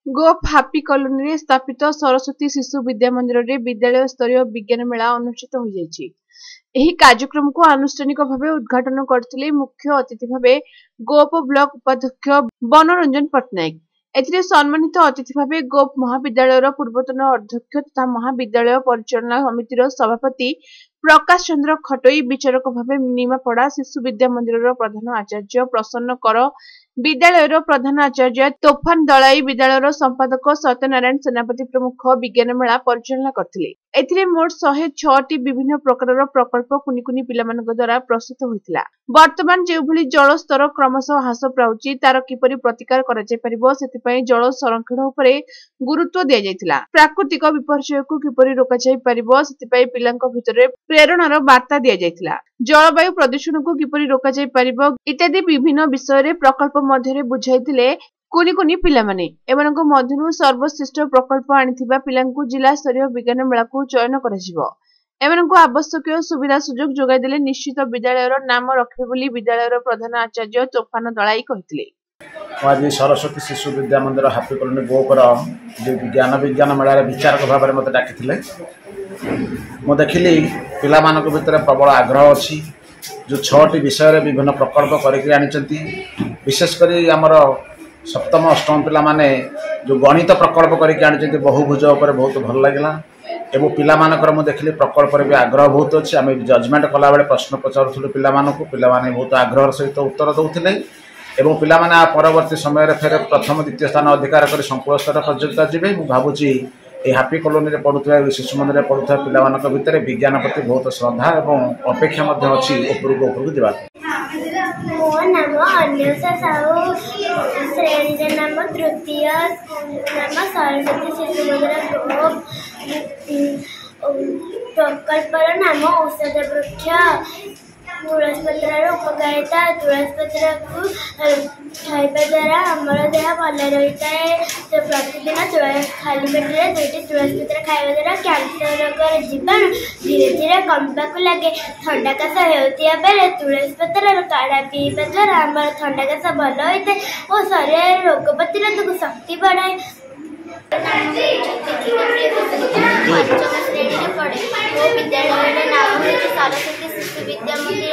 गोप happy colony रे स्थापित सरस्वती शिशु विद्या मंदिर रे विद्यालय स्तरीय विज्ञान मेला अनुष्ठित हो जायछि। एही कार्यक्रम को आनुष्ठानिक भावे उद्घाटन करथिले मुख्य अतिथि भावे गोप ब्लॉक उपाध्यक्ष बनरंजन पटनायक। एथिरे सम्मानित अतिथि भावे गोप महाविद्यालयर पूर्वतन अध्यक्ष तथा महाविद्यालय परिचालना समितिर सभापति प्रकाश चंद्र खटोई, विचारक भावे निमापड़ा शिशु विद्या मंदिर प्रधान आचार्य प्रसन्न कर, विद्यालयर प्रधान आचार्य तोफान दलाई, विद्यालयर संपादक सत्यनारायण सेनापति प्रमुख विज्ञान मेला परिचालना करथिले। एथिरे मोट 106टी विभिन्न प्रकारर प्रकल्प कुनि कुनि पिलामानक द्वारा प्रस्तुत होइतिला। वर्तमान जेउभली जल स्तर क्रमशः ह्रास पाउछि तार किपरि प्रतिकार करा जाय परिबो सेतिपई जल संरक्षण उपरे गुरुत्व दिया जायतिला। प्राकृतिक विपर्ययको किपरि रोका जाय परिबो सेतिपई पिलांक भितरे प्रेरणार वार्ता दिया जायतिला। जलवायु प्रदूषण को किपरि रोका जाय परिबो इत्यादि विभिन्न विषय रे प्रकल्प मध्यरे बुझाइतिले कुनि कुनि पिलामाने। एमानक मध्यरु सर्वश्रेष्ठ प्रकल्प आनिथिबा पिलांकु जिला स्तरीय विज्ञान मेलाकु चयन कराजिबो। एमानकु आवश्यक सुविधा सुजोग जोगाई देले निश्चित विद्यालयर नाम रखिबे बोली विद्यालयर प्रधान आचार्य तोफान दलाई कहिथिले। आज सरस्वती शिशु विद्या मंदिर हापी कॉलोनी गोपर जो विज्ञान मेला विचारक भाव में मत डाकिले मु देखिली पिला मानक भितर प्रबल आग्रह अच्छी जो 6टी विषय विभिन्न प्रकल्प करके विशेषकर आमर सप्तम अष्टम पिला माने जो गणित प्रकल्प करके बहुभुज उपर बहुत भल लगे एवं पिला मानकर मु देखिली प्रकल्प भी आग्रह बहुत अच्छी आम जजमेंट कला बेले प्रश्न पचारूँ पिला माने बहुत आग्रह सहित उत्तर दौले एवं पिला माने परवर्ती समय फेर प्रथम द्वितीय स्थान अधिकार कर संकुल स्तर प्रतियोगिता जी मुझे भावुची हापी कॉलोनी रे पढ़ुवा शिशु मंदिर पढ़ुवा पिला मानक भितर विज्ञान प्रति बहुत श्रद्धा एवं अपेक्षा अच्छी उपरको जावा। मो नाम अन्वेषा साहू, श्रेणी नाम तृतीय, नाम सरस्वती शिशु मंदिर प्रकल्पर नाम औषध वृक्ष। तुलसी पत्र उपकारिता, तुलसी पत्र को खाइबा द्वारा आमर देह भल रही है। तो प्रतिदिन खाली पेटे 2टी तुलसी पत्र खाइबा द्वारा कैंसर रोगर जीवाणु धीरे धीरे कमवाक लगे। थंडा काश होता बेले तुलसी पत्र काढ़ा पीवा द्वारा आमर थंडा काश भल होता है और शरीर रोग प्रतिरोधक शक्ति बढ़ाए। पंचम श्रेणी में पढ़े वो विद्यालय नाम है सरस्वती शिशु विद्या मंदिर।